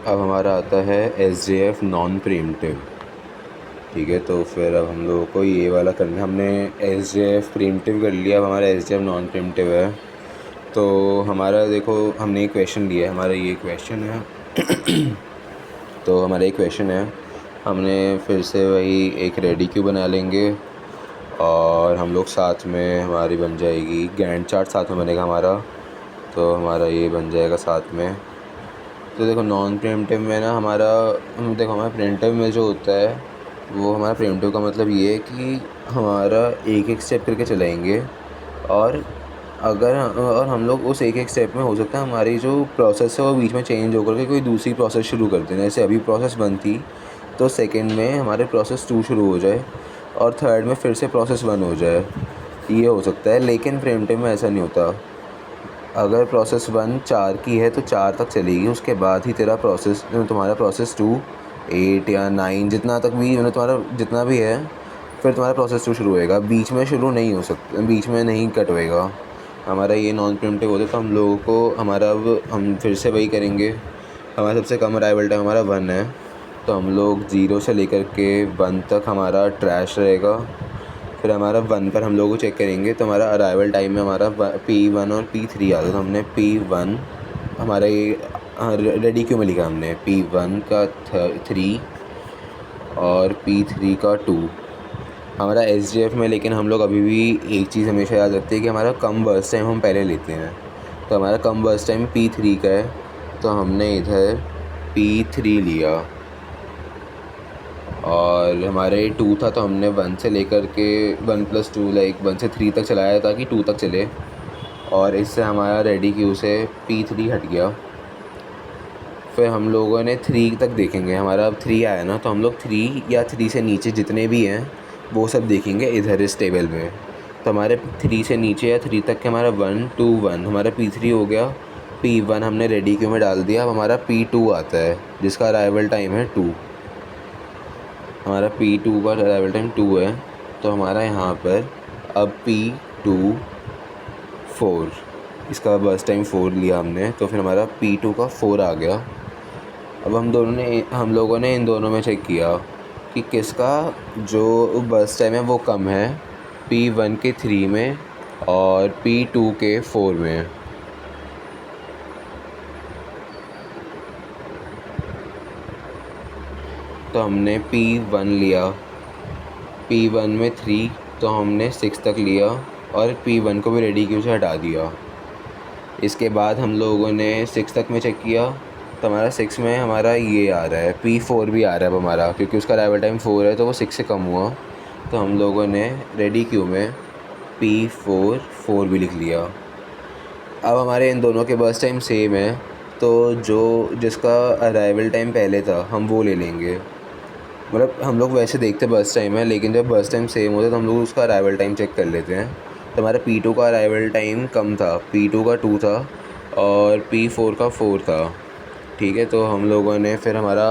अब हमारा आता है SJF नॉन प्रीम्प्टिव। ठीक है, तो फिर अब हम लोगों को ये वाला करना है। हमने SJF प्रीम्प्टिव कर लिया, अब हमारा SJF नॉन प्रीम्प्टिव है। तो हमारा देखो, हमने एक क्वेश्चन लिया है, हमारा ये क्वेश्चन है। तो हमारा एक क्वेश्चन है, हमने फिर से वही एक रेडी क्यू बना लेंगे और हम लोग साथ में हमारी बन जाएगी गैंट चार्ट, साथ में बनेगा हमारा। तो हमारा ये बन जाएगा साथ में। तो देखो नॉन प्रीम्प्टिव में ना हमारा, देखो हमारा प्रीम्प्टिव में जो होता है वो, हमारा प्रीम्प्टिव का मतलब ये है कि हमारा एक एक स्टेप करके चलाएंगे और और हम लोग उस एक एक स्टेप में हो सकता है हमारी जो प्रोसेस है वो बीच में चेंज होकर के कोई दूसरी प्रोसेस शुरू कर दें। जैसे अभी प्रोसेस 1 थी तो सेकंड में हमारे प्रोसेस 2 शुरू हो जाए और थर्ड में फिर से प्रोसेस 1 हो जाए, ये हो सकता है। लेकिन प्रीम्प्टिव में ऐसा नहीं होता। अगर प्रोसेस 1 4 की है तो 4 तक चलेगी, उसके बाद ही तुम्हारा प्रोसेस 2 8 या 9 जितना तक भी, मतलब तुम्हारा जितना भी है, फिर तुम्हारा प्रोसेस 2 शुरू होएगा। बीच में शुरू नहीं हो सकता, बीच में नहीं कट होएगा। हमारा ये नॉन प्रीम्प्टिव होता है। तो हम लोगों को हमारा, अब हम फिर से वही करेंगे। हमारा सबसे कम अराइवल टाइम हमारा 1 है, तो हम लोग 0 से लेकर के 1 तक हमारा ट्रैश रहेगा। फिर हमारा 1 पर हम लोग को चेक करेंगे तो हमारा अराइवल टाइम में हमारा P1 और P3 आता है। तो हमने P1 हमारा ये रेडी क्यू में लिखा हमने P1 का 3 और P3 का 2 हमारा SJF में। लेकिन हम लोग अभी भी एक चीज़ हमेशा याद रखते हैं कि हमारा कम बर्स्ट टाइम हम पहले लेते हैं। तो हमारा कम बर्स्ट टाइम P3 का है, तो हमने इधर P3 लिया। और हमारे 2 था तो हमने 1 से लेकर के 1+2 लाइक 1 से 3 तक चलाया ताकि 2 तक चले। और इससे हमारा रेडी क्यू से P3 हट गया। फिर हम लोगों ने 3 तक देखेंगे। हमारा अब 3 आया ना, तो हम लोग 3 या 3 से नीचे जितने भी हैं वो सब देखेंगे इधर इस टेबल में। तो हमारे 3 से नीचे या 3 तक के हमारा 1 2 1 हमारा P3 हो गया। P1 हमने रेडी क्यू में डाल दिया। अब हमारा P2 आता है जिसका अराइवल टाइम है 2। हमारा P2 का अराइवल टाइम 2 है, तो हमारा यहाँ पर अब P2 4, इसका बर्स्ट टाइम 4 लिया हमने, तो फिर हमारा P2 का 4 आ गया। अब हम लोगों ने इन दोनों में चेक किया कि किसका जो बर्स्ट टाइम है वो कम है, P1 के 3 में और P2 के 4 में। तो हमने P1 लिया, P1 में 3, तो हमने 6 तक लिया और P1 को भी रेडी क्यू से हटा दिया। इसके बाद हम लोगों ने 6 तक में चेक किया, तो हमारा 6 में हमारा ये आ रहा है, P4 भी आ रहा है अब हमारा, क्योंकि उसका अराइवल टाइम 4 है तो वो 6 से कम हुआ। तो हम लोगों ने रेडी क्यू में P4 4 भी लिख लिया। अब हमारे इन दोनों के बर्स्ट टाइम सेम है, तो जिसका अराइवल टाइम पहले था हम वो ले लेंगे। मतलब हम लोग वैसे देखते बस टाइम है, लेकिन जब बस टाइम सेम होता है तो हम लोग उसका अराइवल टाइम चेक कर लेते हैं। तो हमारा P2 का अराइवल टाइम कम था, P2 का 2 था और P4 का 4 था। ठीक है, तो हम लोगों ने फिर हमारा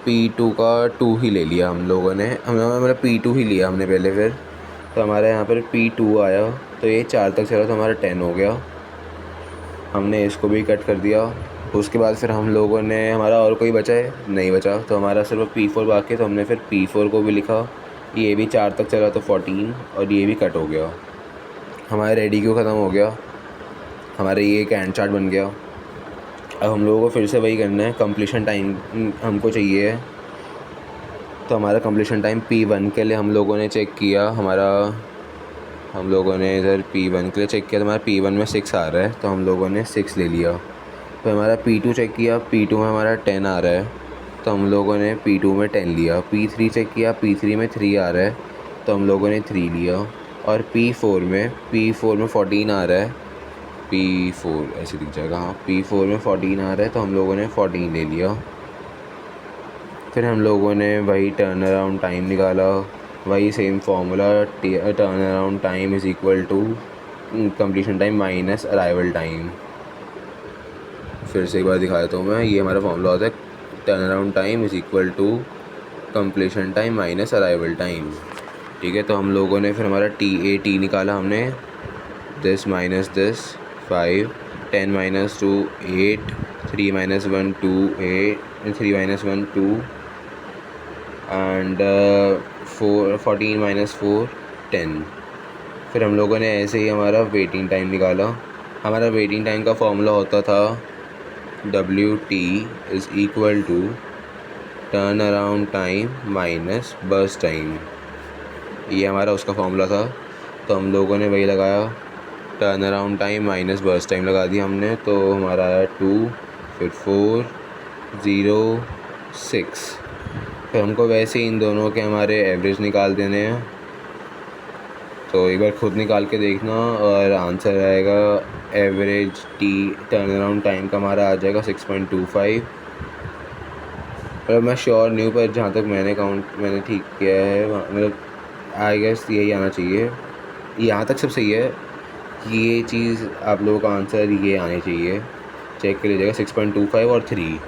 P2 का 2 ही ले लिया। हम लोगों ने मतलब P2 ही लिया हमने पहले। फिर तो हमारे यहाँ पर P2 आया, तो ये 4 तक चला तो हमारा 10 हो गया। हमने इसको भी कट कर दिया। उसके बाद फिर हम लोगों ने, हमारा और कोई बचा है नहीं बचा, तो हमारा सिर्फ P4 बाकी है, तो हमने फिर P4 को भी लिखा। ये भी 4 तक चला तो 14 और ये भी कट हो गया। हमारा रेडी क्यू ख़त्म हो गया, हमारा ये एक एंड चार्ट बन गया। अब हम लोगों को फिर से वही करना है, कंप्लीशन टाइम हमको चाहिए है। तो हमारा कंप्लीशन टाइम P1 के लिए हम लोगों ने चेक किया, हम लोगों ने इधर P1 के लिए चेक किया, तो हमारा P1 में 6 आ रहा है, तो हम लोगों ने 6 ले लिया। तो हमारा P2 चेक किया, P2 में हमारा 10 आ रहा है, तो हम लोगों ने P2 में 10 लिया। P3 चेक किया, P3 में 3 आ रहा है, तो हम लोगों ने 3 लिया। और P4 में 14 आ रहा है, P4 ऐसे दिख जाएगा, हाँ P4 में 14 आ रहा है, तो हम लोगों ने 14 ले लिया। फिर हम लोगों ने वही टर्न अराउंड टाइम निकाला, वही same formula, turn around time is equal to completion time minus arrival time. फिर से एक बार दिखा देता हूँ मैं, ये हमारा फार्मूला होता है, turn around time is equal to completion time minus arrival time. ठीक है, तो हम लोगों ने फिर हमारा T निकाला हमने, this minus this 5, 10 minus 2 8, 3 minus 1 2 8 3 minus 1 2 and 14 minus 4 10। फिर हम लोगों ने ऐसे ही हमारा वेटिंग टाइम निकाला। हमारा वेटिंग टाइम का फॉर्मूला होता था WT is equal to turn around time minus burst time. ये हमारा उसका फॉर्मूला था, तो हम लोगों ने वही लगाया, turn around time minus burst time लगा दिया हमने। तो हमारा आया 2, फिर 4 0 6। फिर हमको वैसे ही इन दोनों के हमारे एवरेज निकाल देने हैं। तो एक बार खुद निकाल के देखना और आंसर आएगा एवरेज टर्न अराउंड टाइम का हमारा आ जाएगा 6.25। मतलब मैं श्योर नहीं हूँ, पर जहाँ तक मैंने ठीक किया है मतलब आई गेस यही आना चाहिए। यहाँ तक सब सही है कि ये चीज़ आप लोगों का आंसर ये आने चाहिए। चेक कर लीजिएगा 6.25 और 3।